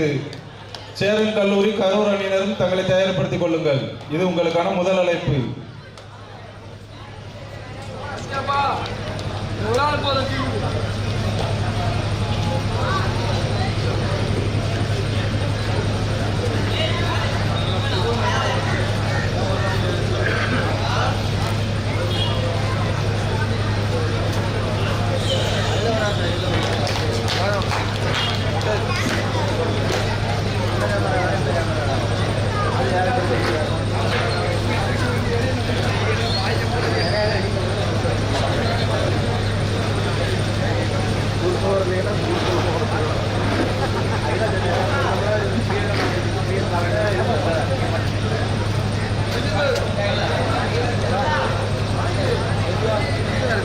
அடுத்து சேரன் கல்லூரி கரூர் அணியினரும் தங்களை தயார்படுத்திக் கொள்ளுங்கள். இது உங்களுக்கான முதல் அழைப்பு.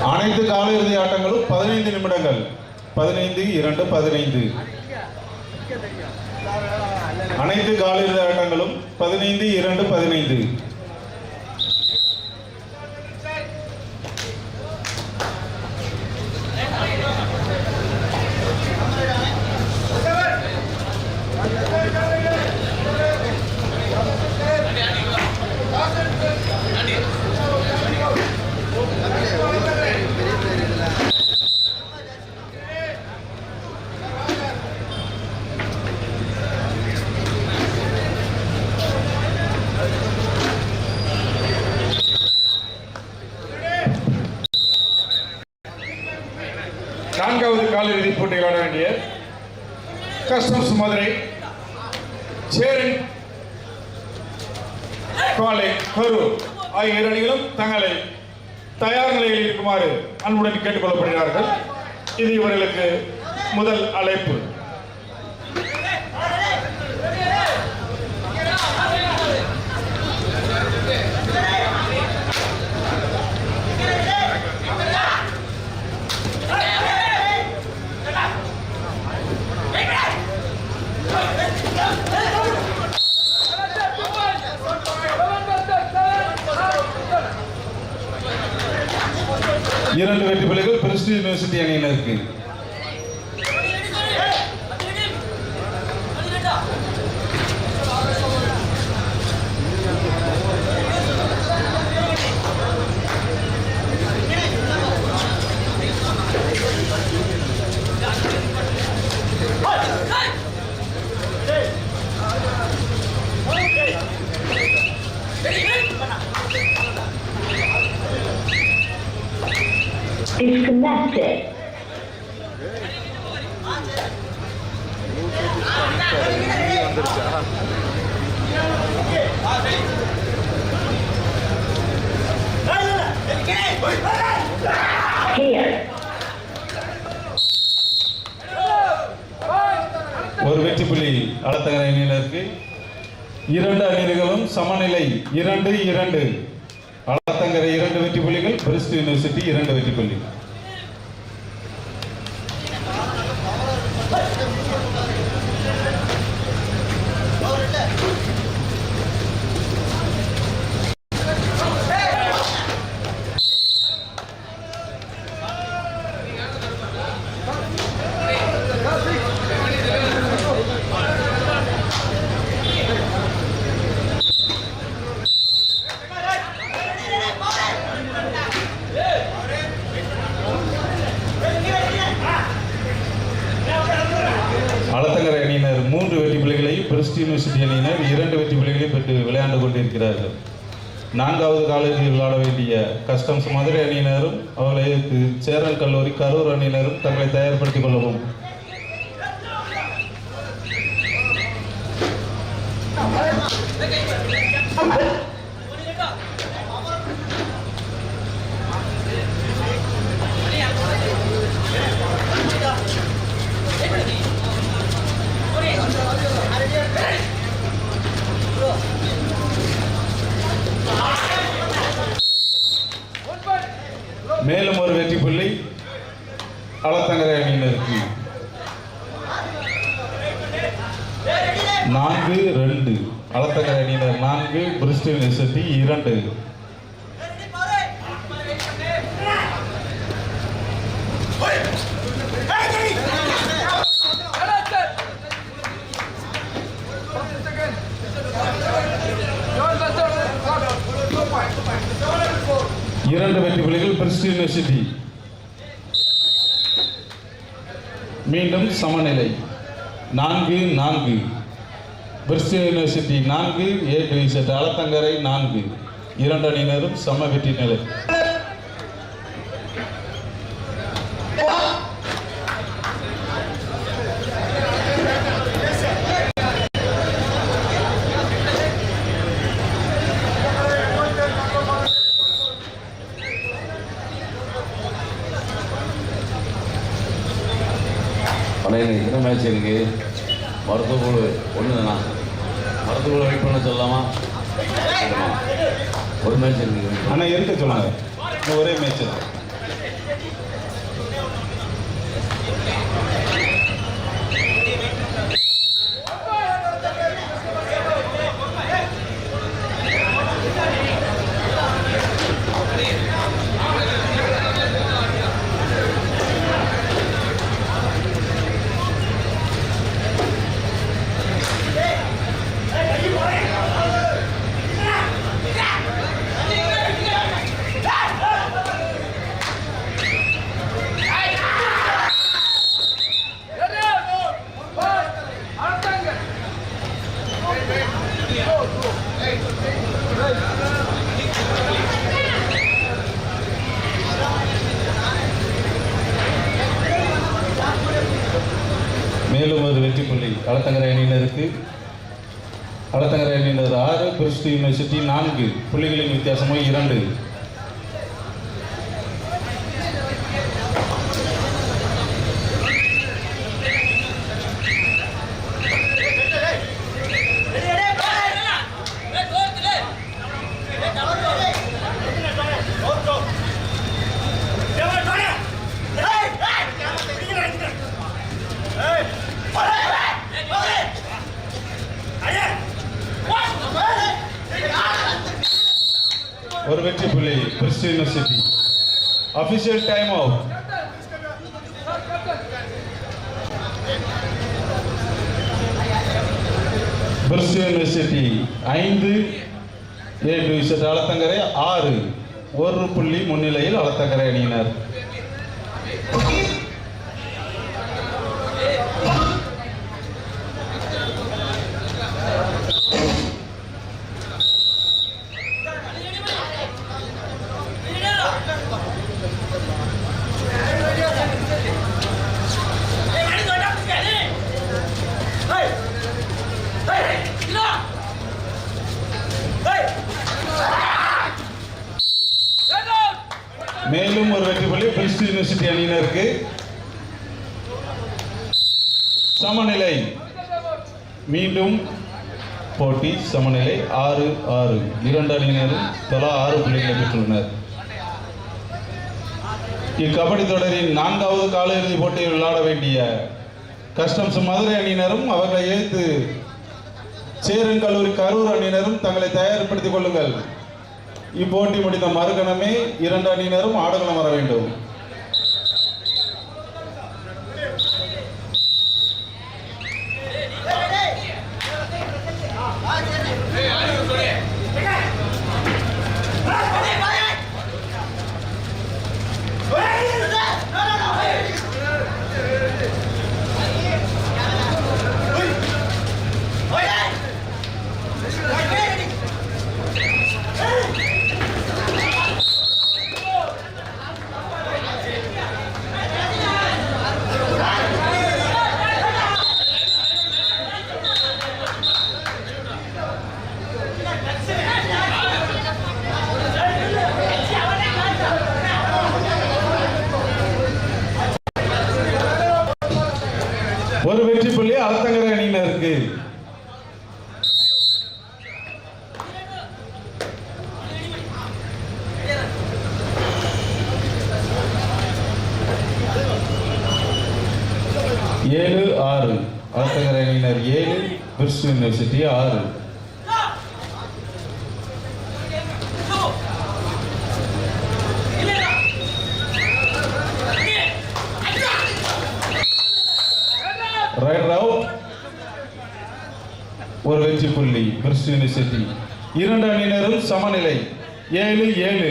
அனைத்து காலிறுதி ஆட்டங்களும் 15 நிமிடங்கள். 15-2-15. அனைத்து காலிறுதி ஆட்டங்களும் 15-2-15. நான்காவது காலிறுதி போட்டியில் ஆட வேண்டிய கஸ்டம்ஸ் மதுரை, சேரன் காலை கரூர் ஆகிய இரு அணிகளும் தங்களை தயார் நிலையில் இருக்குமாறு அன்புடன் கேட்டுக்கொள்ளப்படுகிறார்கள். இது இவர்களுக்கு முதல் அழைப்பு. இரண்டு வெற்றி புள்ளிகள் பிரிஸ்டி யூனிவர்சிட்டி அணியினருக்கு. Disconnected. Here. ஒரு வெற்றி புள்ளி அலத்தகர அணியினருக்கு. இரண்டு அணிகளும் சமநிலை 2-2. அலத்தங்கரை 2 வெற்றி புள்ளிகள், பிரிஸ்டி யூனிவர்சிட்டி 2 வெற்றி புள்ளி. அலத்தங்கரை அணியினர் 3 வெற்றி புள்ளிகளையும், பிரிஸ்டி யூனிவர்சிட்டி அணியினர் 2 வெற்றி புள்ளிகளையும் பெற்று விளையாண்டு கொண்டிருக்கிறார்கள். நான்காவது காலிறுதியில் விளையாட வேண்டிய கஸ்டம்ஸ் மதுரை அணியினரும் அவர்களை சேரன் கல்லூரி கரூர் அணியினரும் தங்களை தயார்படுத்திக் கொள்ளவும். மேலும் ஒரு வெற்றி புள்ளி அலத்தங்கரை அணியினருக்கு. 4-2. அலத்தங்கரை அணியினர் 4, பிரிஸ்டி யூனிவர்சிட்டி 2. 2 வெற்றி புள்ளிகள் பிரிஸ்ட் யூனிவர்சிட்டி. மீண்டும் சமநிலை 4-4. பிரிஸ்ட் யூனிவர்சிட்டி 4, A2Z அளத்தங்கரை 4. 2 அணியினரும் சம வெற்றி நிலை. எத்தனை மேட்ச் இருக்கு? மருத்துவக்குழு ஒன்று தானா? மருத்துவக்குழு வெயிட் பண்ண சொல்லலாமா? ஒரு மேட்ச் இருக்கு. ஆனால் இருக்க சொல்லுங்க, ஒரே மேட்ச் தான். மேலும் ஒரு வெற்றி புள்ளி அளத்தங்கரை அணியினருக்கு. அளத்தங்கரை அணியினர் 6, பிரிஸ்ட் யூனிவர்சிட்டி 4. புள்ளிகளின் வித்தியாசமும் 2. ஒரு வெற்றி புள்ளி PRIST university. Official time out. PRIST university 5, A2Z Alathankarai 6. 1 புள்ளி முன்னிலையில் அளத்தங்கரை அணியினர். மேலும் ஒரு வெற்றி புள்ளி பிரிஸ்ட் யூனிவர்சிட்டி அணியினருக்கு. சமநிலை. மீண்டும் போட்டி சமநிலை 6-6. 2 அணியினரும் தலா 6 புள்ளிகளை பெற்றுள்ளனர். இக்கபடி தொடரின் 4வது காலிறுதி போட்டியில் விளையாட வேண்டிய கஸ்டம்ஸ் மதுரை அணியினரும் அவர்களை எதிர்த்து சேரன் கல்லூரி கரூர் அணியினரும் தங்களை தயார்படுத்திக் கொள்ளுங்கள். இப்போட்டி முடிந்த மறுகணமே 2 அணியினரும் ஆடுகளம் வர வேண்டும். ஒரு வெற்றி புள்ளி அளத்தங்கரை அணியினருக்கு. ஏழு 6. அளத்தங்கரை அணியினர் 7, பிரிஸ்ட் யூனிவர்சிட்டி 6. Rider out. ஒரு வெற்றி புள்ளி பிரிஸ்ட் யூனிவர்சிட்டி. 2 அணியினரும் சமநிலை 7-7.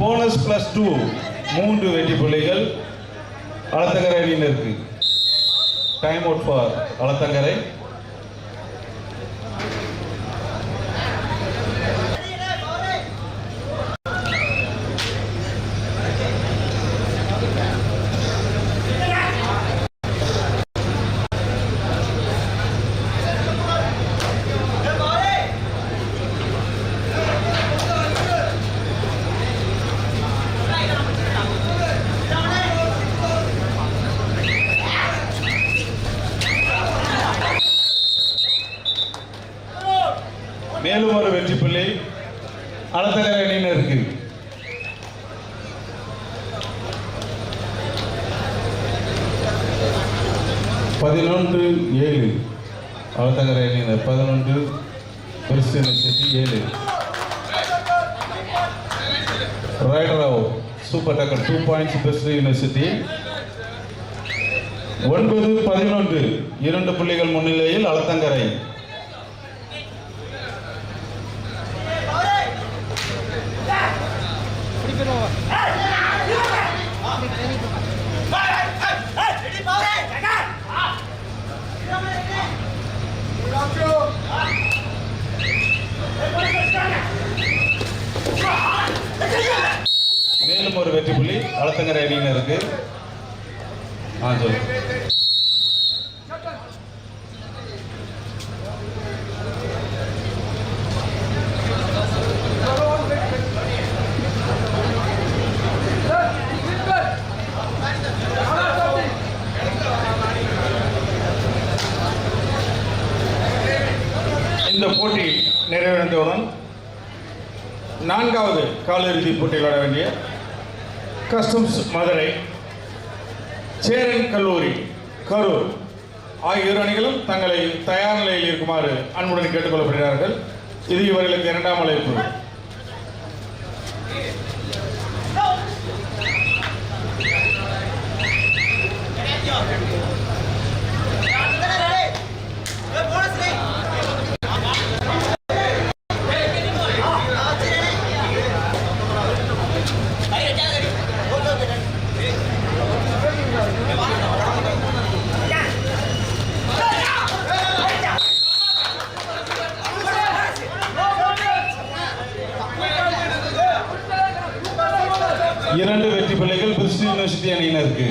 போனஸ் +2 3 வெற்றி புள்ளிகள் அளத்தங்கரை அணியினருக்கு. Time out for Alathankarai. மேலும் ஒரு வெற்றி புள்ளி அளத்தங்கரை அணியினருக்கு. பதினொன்று 7 அளத்தங்கரை அணியினர் 11 Christian university 7. Raider out super tackle 2 points Christian university. 9-11 2 புள்ளிகள் முன்னிலையில் அளத்தங்கரை. மேலும் ஒரு வெற்றி புள்ளி அளத்தங்கரை அணியினருக்கு. சொல்லு. இந்த போட்டி நிறைவடைந்தவுடன் 4வது காலிறுதி போட்டியில் விளையாட வேண்டிய கஸ்டம்ஸ் மதுரை, சேரன் கல்லூரி கரூர் ஆகிய இரு அணிகளும் தங்களை தயார் நிலையில் இருக்குமாறு அன்புடன் கேட்டுக்கொள்ளப்படுகிறார்கள். இது இவர்களுக்கு 2ஆம் அழைப்பு. இரண்டு வெற்றி புள்ளிகள் கிறிஸ்டியன் யூனிவர்சிட்டி அணியினருக்கு.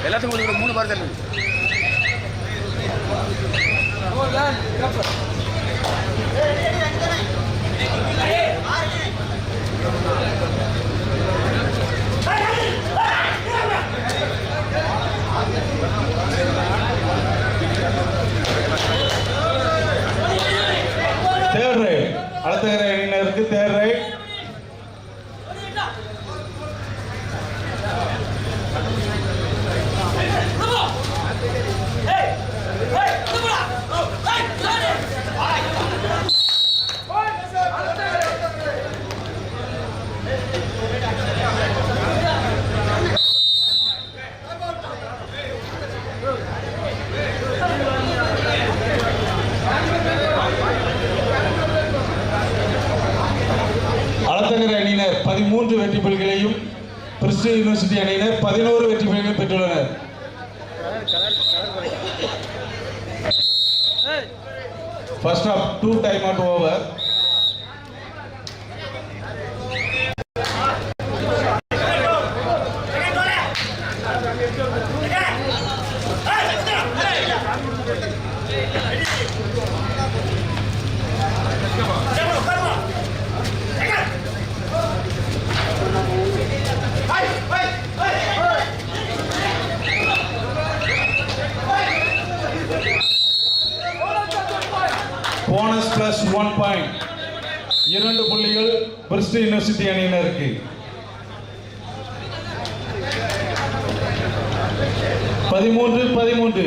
எல்லாத்துக்கும் ஒரு 3 பார் தள்ளு. தேர்ட் ரைட் அளத்தங்கரை அணியினருக்கு. Third raid. அளத்தங்கரை அணியினர் 13 வெற்றி புள்ளிகளையும் கிறிஸ்டியன் யூனிவர்சிட்டி அணியினர் 11 வெற்றி புள்ளிகளையும் பெற்றுள்ளனர். First half 2 time out over. Bonus +1 point 2 புள்ளிகள் பிரிஸ்டல் யூனிவர்சிட்டி அணியினருக்கு. 13-13.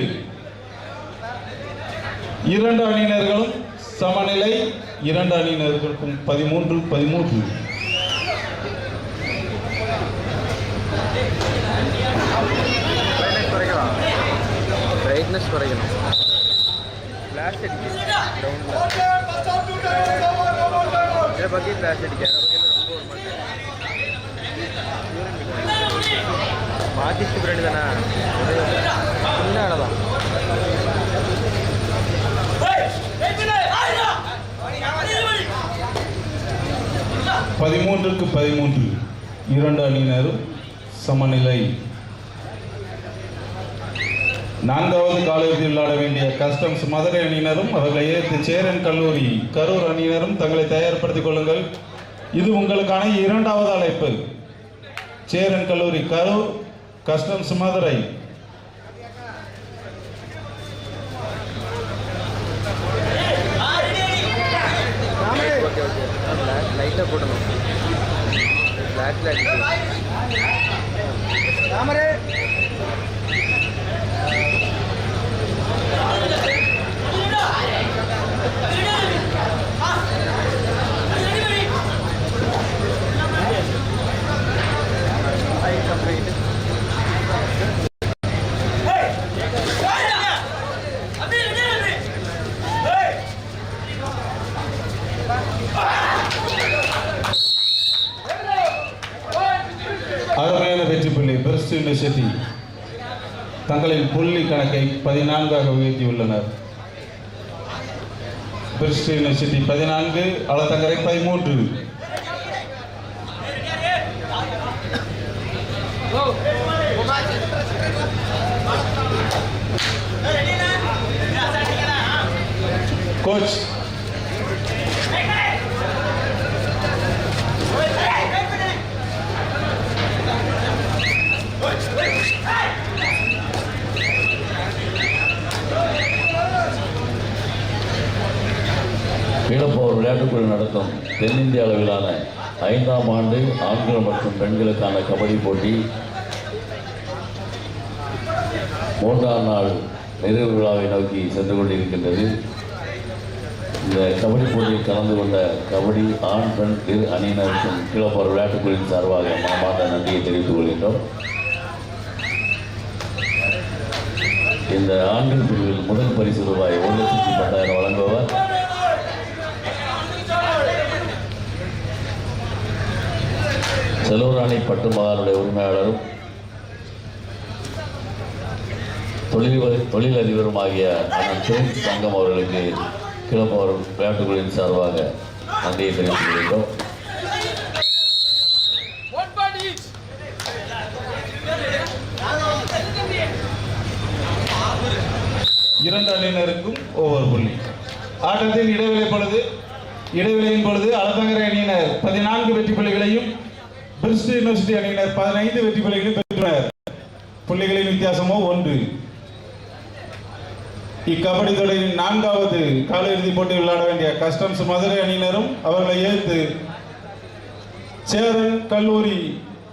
இரண்டு அணியினர்களும் சமநிலை. இரண்டு அணியினர்களுக்கும் 13-13. brightness குறைக்கணும். flash அடிக்கு இத பத்தி flash அடிக்க ரொம்ப ஒரு மாதிரி மாத்திட்டு பிரெண்ட் தானா சின்ன அளதான் 13-13. இரண்டு அணியினரும் சமநிலை. நான்காவது காலிறுதியில் விளையாட வேண்டிய கஸ்டம்ஸ் மதுரை அணியினரும் அவர்களை எதிர்த்து சேரன் கல்லூரி கரூர் அணியினரும் தங்களை தயார்படுத்திக் கொள்ளுங்கள். இது உங்களுக்கான இரண்டாவது அழைப்பு. சேரன் கல்லூரி கரூர், கஸ்டம்ஸ் மதுரை. லைட்டா போடணும். பிளாக் லைட் ராமரே அருமையான வெற்றி புள்ளி. பெஸ்ட் யூனிவர்சிட்டி தங்களின் புள்ளி கணக்கை 14ஆக உயர்த்தியுள்ளனர். Best university 14, Alathankarai 13. Coach Keezhapoor விளையாட்டுக்குழு நடத்தும் தென்னிந்திய அளவிலான 5ஆம் ஆண்டு ஆண்கள் மற்றும் பெண்களுக்கான கபடி போட்டி 3ஆம் நாள் நிறைவு விழாவை நோக்கி சென்று கொண்டிருக்கின்றது. இந்த கபடி போட்டியில் கலந்து கொண்ட கபடி ஆண் பெண் இரு அணியினருக்கும் கீழப்போர் விளையாட்டுக்குழுவின் சார்பாக மனமார்ந்த நன்றியை தெரிவித்துக் கொள்கின்றோம். இந்த ஆண்கள் பிரிவில் முதல் பரிசு ரூபாய் 1,10,000 வழங்குவார் செலூராணி பட்டு மகானுடைய உரிமையாளரும் தொழிலதிபருமாகிய அண்ணன் பிரின்ஸ் தங்கம் அவர்களுக்கு கீழப்போர் விளையாட்டுக்குழுவின் சார்பாக நன்றியை தெரிவித்துக் கொள்கின்றோம். இரண்டு அணியினருக்கும் ஒவ்வொரு புள்ளி. ஆட்டத்தின் இடைவெளியின் பொழுது அளத்தங்கரை அணியினர் 14 வெற்றி புள்ளிகளையும் பிரிஸ்ட் யூனிவர்சிட்டி அணியினர் 15 வெற்றி புள்ளிகளையும் பெற்றுள்ளனர். புள்ளிகளின் வித்தியாசமோ 1. இக்கபடி தொடரின் 4வது காலிறுதி போட்டியில் விளையாட வேண்டிய கஸ்டம்ஸ் மதுரை அணியினரும் அவர்களை எதிர்த்து சேரன் கல்லூரி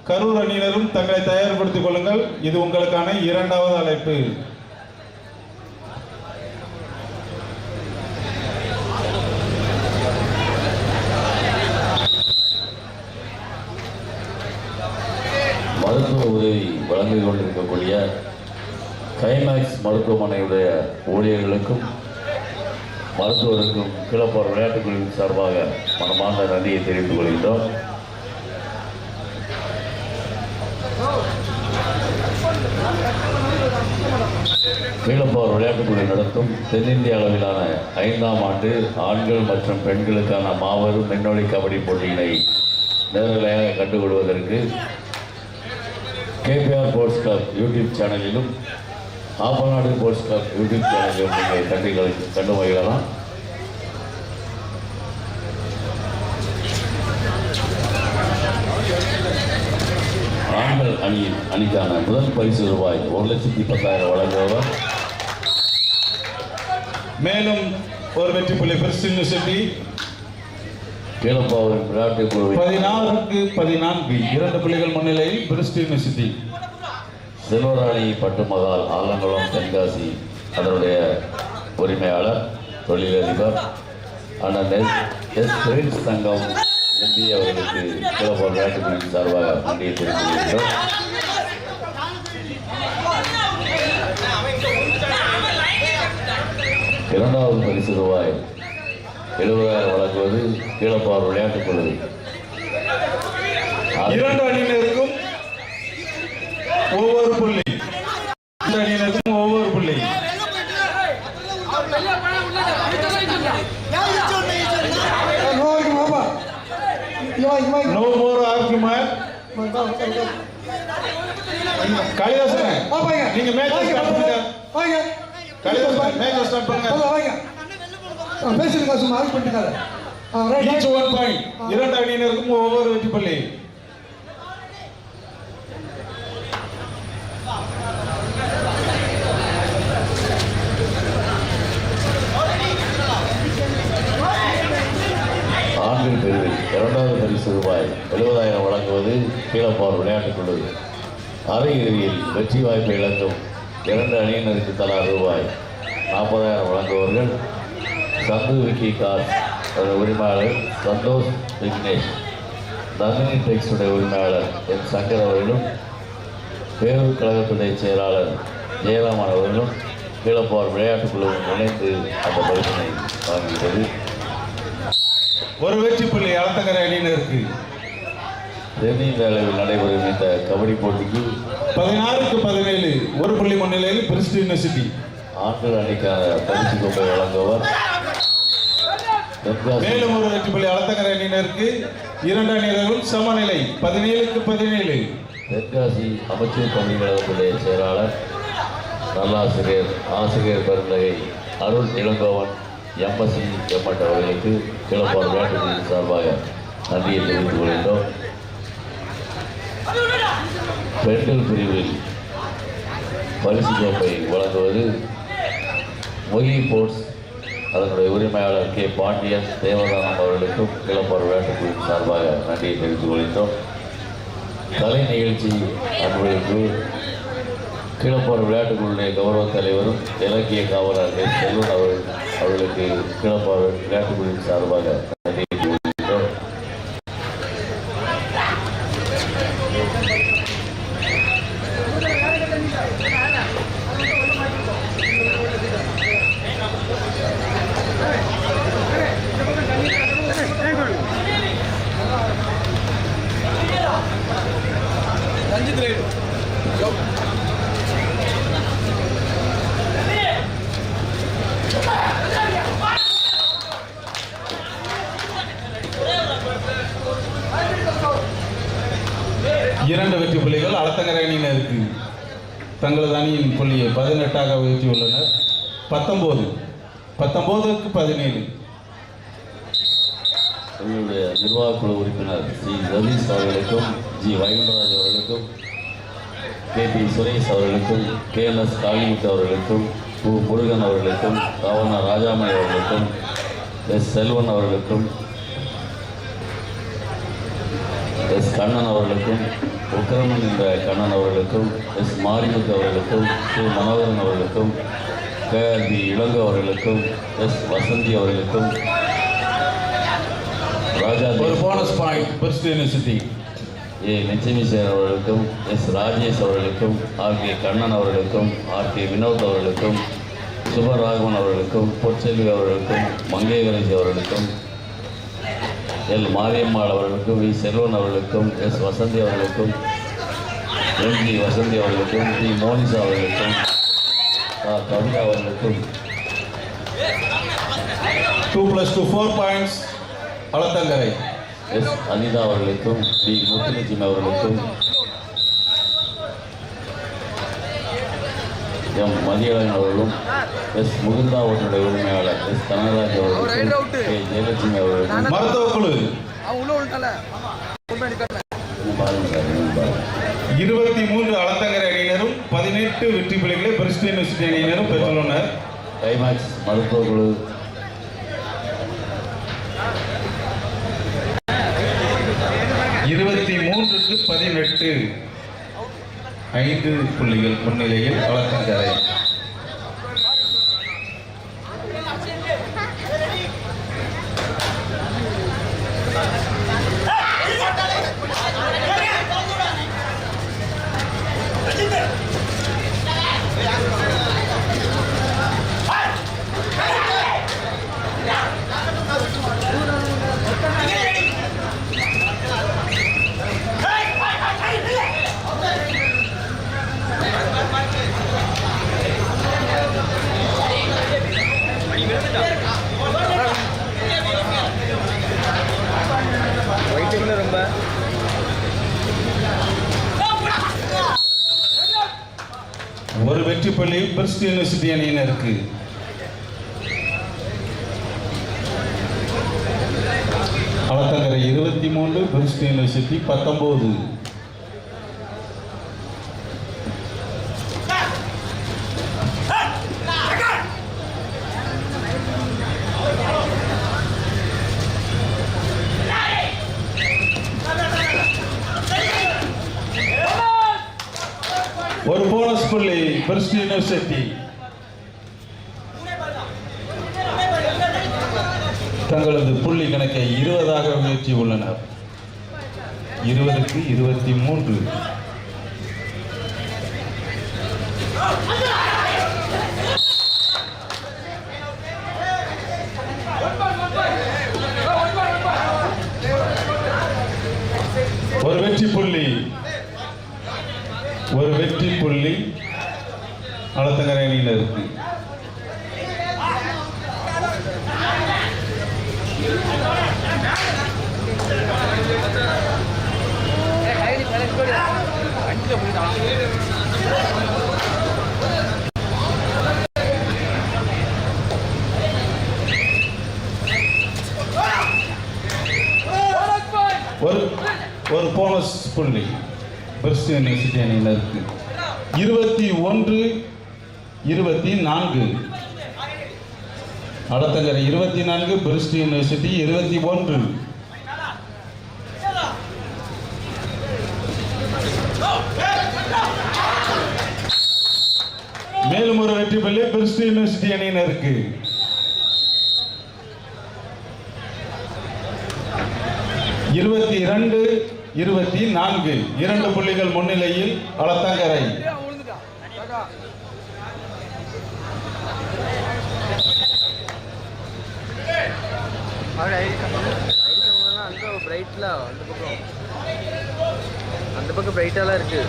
கரூர் அணியினரும் தங்களை தயார்படுத்திக் கொள்ளுங்கள். இது உங்களுக்கான இரண்டாவது அழைப்பு. மருத்துவ உதவி வழங்கிக் கொண்டிருக்கக்கூடிய கைமேக்ஸ் மருத்துவமனையுடைய ஊழியர்களுக்கும் மருத்துவருக்கும் கீழப்போர் விளையாட்டுக்குழுவின் சார்பாக மனமார்ந்த நன்றியை தெரிவித்துக் கொள்கின்றோம். கீழப்போர் விளையாட்டுக்குழு நடத்தும் தென்னிந்திய அளவிலான 5ஆம் ஆண்டு ஆண்கள் மற்றும் பெண்களுக்கான மாபெரும் விண்ணொலி கபடி போட்டியினை நேரலையாக கண்டுகொள்வதற்கு கேபிஆர் ஸ்போர்ட்ஸ் கிளப் யூடியூப் சேனலிலும் ஆப்பநாடு ஸ்போர்ட்ஸ் கிளப் யூடியூப் சேனலிலும் நீங்கள் கண்டு மகிழலாம். ஆண்கள் அணிக்கான முதல் பரிசு ரூபாய் 1,10,000 வழங்குபவர். மேலும் ஒரு வெற்றி புள்ளி பிரிஸ்ட் யூனிவர்சிட்டி கீழப்போர் விளையாட்டு குழு 16-14 2 புள்ளிகள் முன்னிலையில் பிரிஸ்ட் யூனிவர்சிட்டி. செல்வராணி பட்டுமகால் ஆலங்குளம் தென்காசி அதனுடைய உரிமையாளர் தொழிலதிபர் அண்ணன் எஸ் பிரின்ஸ் தங்கம் எம்பி அவர்களுக்கு கிளப்போர் விளையாட்டுக்குழுவின் சார்பாக நன்றியை தெரிவித்துள்ளோம். இரண்டாவது பரிசு ரூபாய் 70,000 வழங்குவது கீழப்பார் விளையாட்டுக்குழு. இரண்டு அணியினருக்கும் ஒவ்வொரு புள்ளி. இரண்டு அணியினருக்கும் ஒவ்வொரு புள்ளி. No more argument. காளிதாசன் நீங்க மேட்ச் ஸ்டார்ட் பண்ணுங்க. காளிதாசன் மேட்ச் ஸ்டார்ட் பண்ணுங்க. பேசுங்க சும்மா ஆர்க் பண்ணிட்டாங்க. Each 1 point. இரண்டு அணியினருக்கும் ஒவ்வொரு வெற்றி புள்ளி. ஆண்கள் பிரிவில் இரண்டாவது பரிசு ரூபாய் 70,000 வழங்குவது கீழப்பார் விளையாட்டுக்குழு. அரையிறுதியில் வெற்றி வாய்ப்பை இழக்கும் இரண்டு அணியினருக்கு தலா ரூபாய் 40,000 வழங்குவர்கள் சந்து விக்கி கார்ஸ் உரிமையாளர் சந்தோஷ் விக்னேஷ், நந்தினி டெக்ஸுடைய உரிமையாளர் என் சங்கர் அவர்களும் பேரூர் கழகத்துடைய செயலாளர் ஜெயராமன் அவர்களும் கீழப்பார் விளையாட்டுக்குழுவும் இணைந்து அந்த பரிசினை வாங்குகிறது. ஒரு வெற்றி புள்ளி அளத்தங்கரை அணியினருக்கு. தென்னிந்திய அளவில் நடைபெறும் இந்த கபடி போட்டிக்கு 16-17 ஒரு புள்ளி முன்னிலையில் பிரிஸ்ட் யூனிவர்சிட்டி. ஆண்கள் அணிக்கான பரிசு கோப்பை வழங்குவர். மேலும் ஒரு வெற்றி புள்ளி அளத்தங்கரை அணியினருக்கு. இரண்டு அணியினரும் சமநிலை 17-17. தென்காசி அமைச்சர் கல்வி கழகத்துடைய செயலாளர் நல்லாசிரியர் ஆசிரியர் பெருந்தகை அருள் இளங்கோவன் எம்எஸ்சி எம்எட் அவர்களுக்கு கீழப்பார் விளையாட்டுகளின் சார்பாக நன்றியை தெரிவித்துக் கொள்கின்றோம். பெண்கள் பிரிவில் பரிசு கோப்பை வழங்குவது மொழி போர்ட்ஸ் அதனுடைய உரிமையாளர் கே பாண்டியன் தேவதானம் அவர்களுக்கும் கீழப்பார் விளையாட்டுகளின் சார்பாக நன்றியை தெரிவித்துக் கொள்கின்றோம். கலை நிகழ்ச்சி அன்பர்களுக்கு கீழப்பார் விளையாட்டுக்குழுடைய கௌரவ தலைவரும் இலக்கிய காவலர் எஸ் செல்வன் அவர்களுக்கு கீழப்பார் விளையாட்டுக்குழுவின் சார்பாக நன்றி தெரிவிக்கின்றோம். இரண்டு வெற்றி புள்ளிகள் அளத்தங்கரை அணியினருக்கு. தங்களது அணியின் புள்ளியை 18ஆக உயர்த்தியுள்ளனர். 19-17. எங்களுடைய நிர்வாகக்குழு உறுப்பினர் ஸ்ரீ ரவீஷ் அவர்களுக்கும் ஜி வைகுண்டராஜ் அவர்களுக்கும் கே.பி. சுரேஷ் அவர்களுக்கும் கே.என்.எஸ். காளிமுத்து அவர்களுக்கும் கு. முருகன் அவர்களுக்கும் கவர்னர் ராஜாமணி அவர்களுக்கும் எஸ். செல்வன் அவர்களுக்கும் எஸ். கண்ணன் அவர்களுக்கும் உக்கிரமன் என்ற கண்ணன் அவர்களுக்கும் எஸ். மாரிமுத்து அவர்களுக்கும் கு. மனோகரன் அவர்களுக்கும் கே.ஆர்.பி. இளங்கோ அவர்களுக்கும் எஸ். வசந்தி அவர்களுக்கும் ராஜா ஒரு போனஸ் பாயிண்ட் பிரிஸ்ட் யூனிவர்சிட்டி. ஏ. லட்சுமிசேர் அவர்களுக்கும் எஸ். ராஜேஷ் அவர்களுக்கும் ஆர்.கே. கண்ணன் அவர்களுக்கும் ஆர்.கே. வினோத் அவர்களுக்கும் சுபராகவன் அவர்களுக்கும் பொற்செல்வி அவர்களுக்கும் மங்கையகரசி அவர்களுக்கும் எல். மாரியம்மாள் அவர்களுக்கும் வி. செல்வன் அவர்களுக்கும் எஸ். வசந்தி அவர்களுக்கும் எம்.ஜி. வசந்தி அவர்களுக்கும் டி. மோனிசா அவர்களுக்கும் கவிதா அவர்களுக்கும் 2+2 4 பாயிண்ட்ஸ் அளத்தங்கரை. எஸ். அனிதா அவர்களுக்கும் டி. முத்துலட்சுமி அவர்களுக்கும் எம். மதியழகன் அவர்களும் எஸ். முகுந்தா அவர்களுடைய உரிமையாளர் எஸ். கனகராஜ் அவர்களுக்கும் கே. ஜெயலட்சுமி அவர்களுக்கும் மருத்துவ குழு 23 அளத்தங்கரை அணியினரும் 18 வெற்றி புள்ளிகளை பிரிஸ்ட் யூனிவர்சிட்டி அணியினரும் பெற்றுள்ளனர். டைமாக்ஸ் மருத்துவ குழு 23-18 5 புள்ளிகள் முன்னிலையில் அளத்தங்கரை. வெயிட்டிங்ல ரொம்ப ஒரு வெற்றி புள்ளி பெஸ்ட் யூனிவர்சிட்டி அணியினருக்கு. Alathankarai 23, best university 19. ஒரு போனஸ் புள்ளி பெஸ்ட் யூனிவர்சிட்டி. தங்களது புள்ளி கணக்கை 20ஆக உயர்த்தி உள்ளனர். 20க்கு 23. ஒரு வெற்றி புள்ளி அளத்தங்கரை அணியினருக்கு. ஒரு போனஸ் புள்ளி பெஸ்ட் யூனிவர்சிட்டி அணியினருக்கு. 21, 24. Alathankarai 24, best university 21. மேலும் ஒரு வெற்றி புள்ளி பெஸ்ட் யூனிவர்சிட்டி அணியினருக்கு. 22, 24. 2 புள்ளிகள் முன்னிலையில் அளத்தங்கரை. அந்த பக்கம் பிரைட்டாலாம் இருக்கு.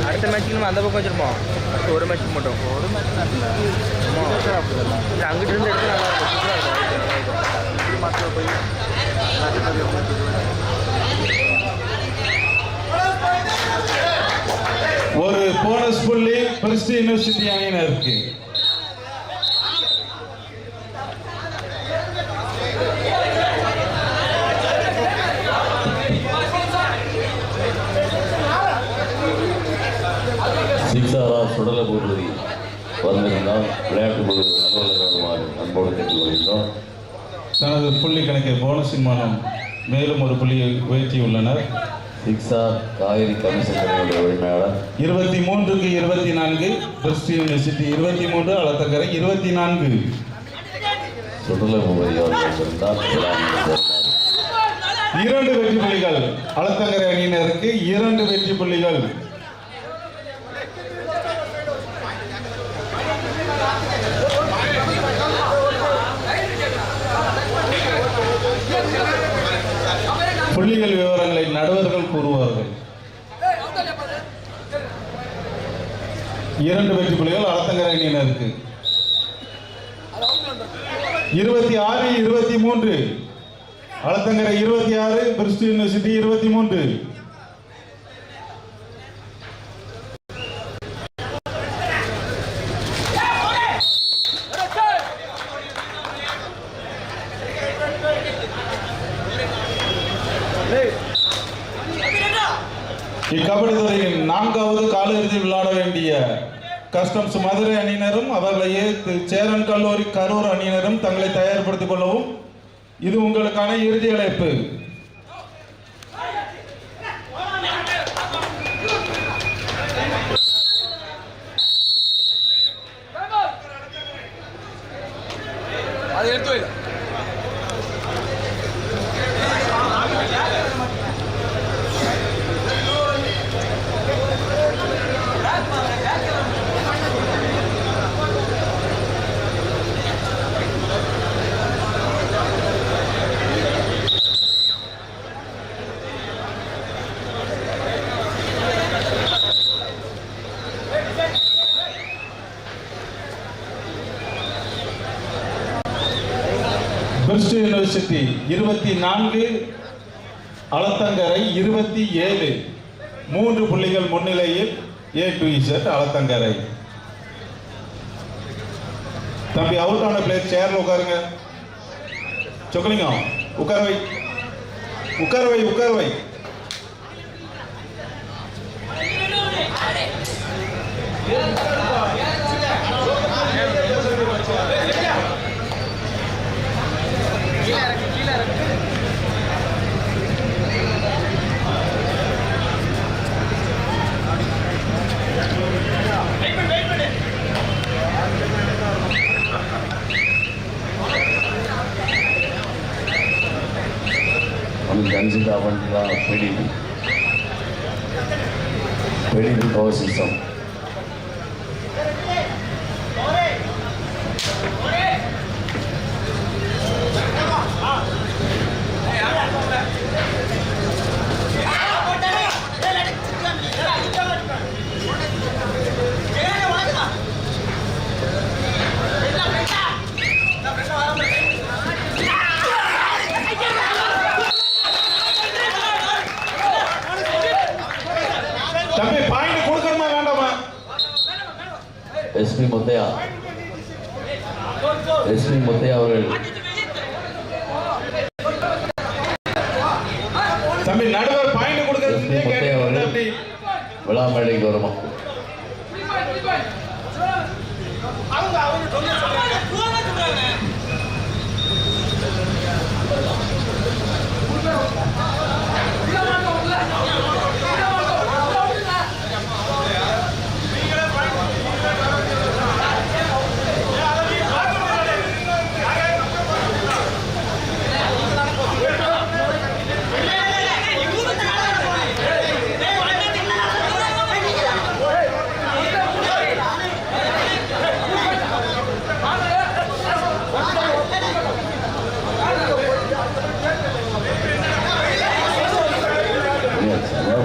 அடுத்த மேட்ச்சுக்கு நம்ம அந்த பக்கம் வச்சிருப்போம். அடுத்த ஒரு மேட்ச்சுக்கு மட்டும். அங்கிட்டு இருந்து எடுத்து நல்லா இருக்கும். ஒரு போனஸ் புள்ளி பெஸ்ட் யூனிவர்சிட்டி அணியினருக்கு. சிக்ஸாரா சுடலை போடுவதி வந்திருந்தால் விளையாட்டு குழு அலுவலகமாறு அன்போடு கேட்டுக்கொள்கின்றோம். தனது புள்ளி கணக்கை போனஸின் மூலம் மேலும் ஒரு புள்ளியை உயர்த்தியுள்ளனர். சிக்ஸார் காவிரி கமிஷன் கடையுடைய உரிமையாளர். 23க்கு 24, பெஸ்ட் யூனிவர்சிட்டி 23, அளத்தங்கரை 24. சுடலை போடுவதி வந்திருந்தால் 2 வெற்றி புள்ளிகள் அளத்தங்கரை அணியினருக்கு. 2 வெற்றி புள்ளிகள். புள்ளிகள் விவரங்களை நடுவர்கள் கூறுவார்கள். 2 வெற்றி புள்ளிகள் அளத்தங்கரை அணியினருக்கு. 26, 23. Alathankarai 26, best university 23. இக்கபடி துறையின் 4வது காலிறுதி விளையாட வேண்டிய கஸ்டம்ஸ் மதுரை அணியினரும் அவர்களை எதிர்த்து சேரன் கல்லூரி கரூர் அணியினரும் தங்களை தயார்படுத்திக் கொள்ளவும். இது உங்களுக்கான இறுதி அழைப்பு. பிரிஸ்ட் யூனிவர்சிட்டி 24, அளத்தங்கரை 27. 3 புள்ளிகள் முன்னிலையில் A to Z அளத்தங்கரை. தம்பி அவுட் ஆன பிளேயர் சேர்ல உட்காருங்க. சொக்கலிங்கம் உட்கார வை, உட்கார வை, உட்கார வை. Ganjita Vandila PDP power system. தம்பி பாயிண்ட் கொடுக்கணுமா வேண்டாமா? SP Muthaiya அவர்கள் தம்பி நடுவர் பாயிண்ட் கொடுக்கறது கேட்டீங்க. விழா மேடைக்கு வருமா?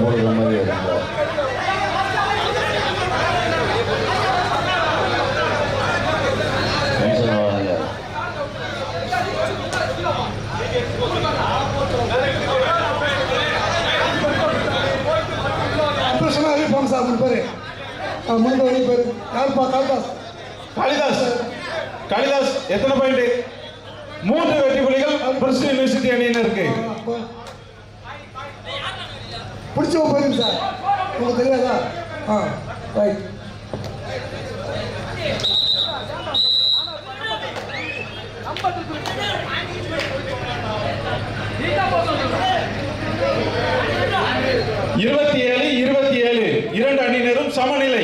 போடுற மாதிரி இருந்தா போங்க சார், 3 பேரு முன்னாடி வழி பேரு. யாருப்பா? காளிதாஸ். காளிதாஸ் எத்தனை பாயிண்ட்? 3 வெற்றி புள்ளிகள் பிரிஸ்ட் யூனிவர்சிட்டி அணியினருக்கு. பிடிச்சவங்க போயிருங்க சார், உங்களுக்கு தெரியாதா? ரைட். இருபத்தி ஏழு 2 அணியினரும் சமநிலை.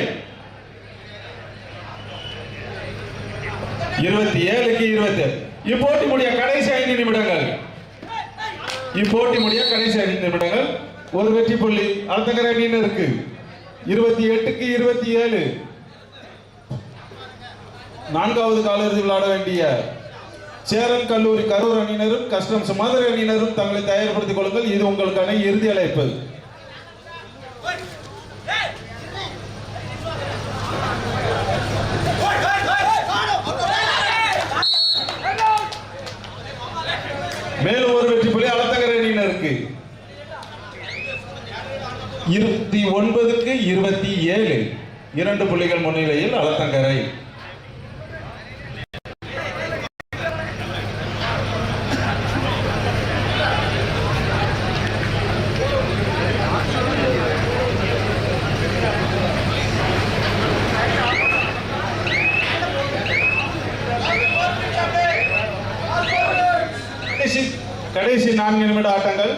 27க்கு 20. இப்போட்டி முடிய கடைசி 5 நிமிடங்கள். ஒரு வெற்றி புள்ளி அளத்தங்கரை அணியினருக்கு. 28க்கு 27. 4வது காலிறுதி விளையாட வேண்டிய சேரன் கல்லூரி கரூர் அணியினரும் கஸ்டம்ஸ் மதுரை அணியினரும் தங்களை தயார்படுத்திக் கொள்ளுங்கள். இது உங்களுக்கான இறுதி அழைப்பு. மேலும் ஒரு வெற்றி புள்ளி அளத்தங்கரை அணியினருக்கு. 29க்கு 27. 2 புள்ளிகள் முன்னிலையில் அளத்தங்கரை. கடைசி 4 நிமிட ஆட்டங்கள்.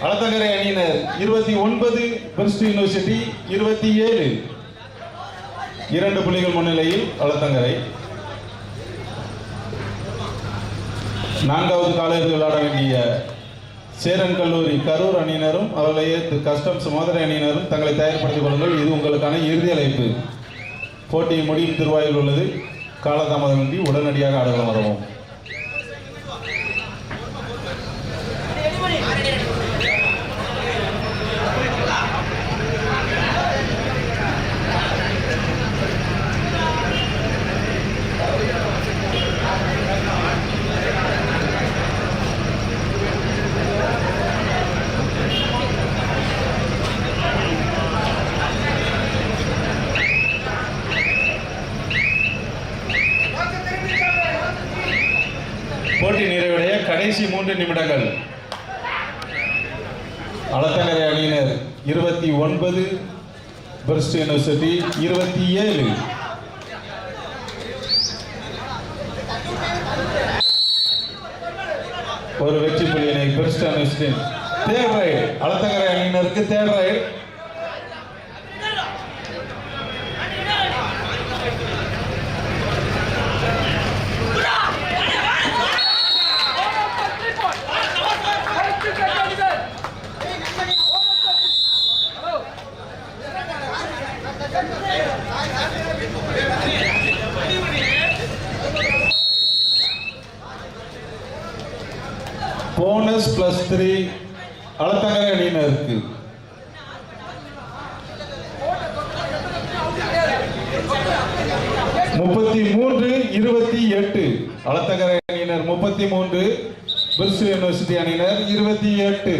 அளத்தங்கரை அணியினர் 29, பிரிஸ்ட் யூனிவர்சிட்டி 27. 2 புள்ளிகள் முன்னிலையில் அளத்தங்கரை. 4வது காலிறுதி விளையாட வேண்டிய சேரன் கல்லூரி கரூர் அணியினரும் அவர்களை கஸ்டம்ஸ் மதுரை அணியினரும் தங்களை தயார்படுத்திக் கொள்ளுங்கள். இது உங்களுக்கான இறுதி அழைப்பு. போட்டி முடியும் திருவாயில் உள்ளது. காலதாமதமின்றி உடனடியாக ஆடுகளம் வரவும். கடைசி 3 நிமிடங்கள். அளத்தங்கரை அணியினர் 29, பெர்ஸ்ட் யூனிவர்சிட்டி 27. ஒரு வெற்றி புள்ளியினை first university. Third raid Alathankarai அணியினருக்கு தேர்ட் ரைட். போனஸ் +3 அளத்தங்கரை அணியினருக்கு. (33, 28) அளத்தங்கரை அணியினர் 33, பெர்ஸ்ட் யூனிவர்சிட்டி அணியினர் 28.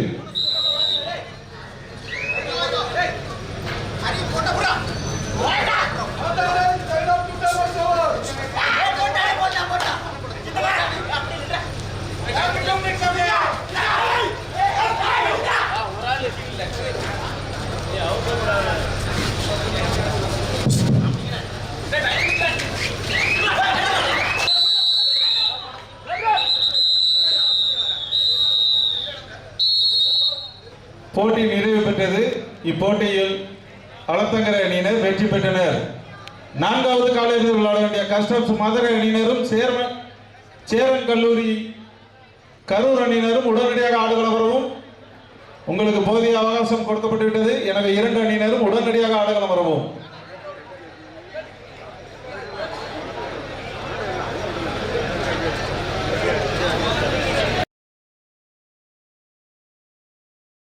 போட்டி நிறைவு பெற்றது. இப்போட்டியில் அளத்தங்கரை அணியினர் வெற்றி பெற்றனர். 4வது காலிறுதியில் விளையாட வேண்டிய கஸ்டம்ஸ் மதுரை அணியினரும் சேரன் கல்லூரி கரூர் அணியினரும் உடனடியாக ஆடுகளம் வரவும். உங்களுக்கு போதிய அவகாசம் கொடுக்கப்பட்டு விட்டது. எனவே 2 அணியினரும் உடனடியாக ஆடுகளம் வரவும்.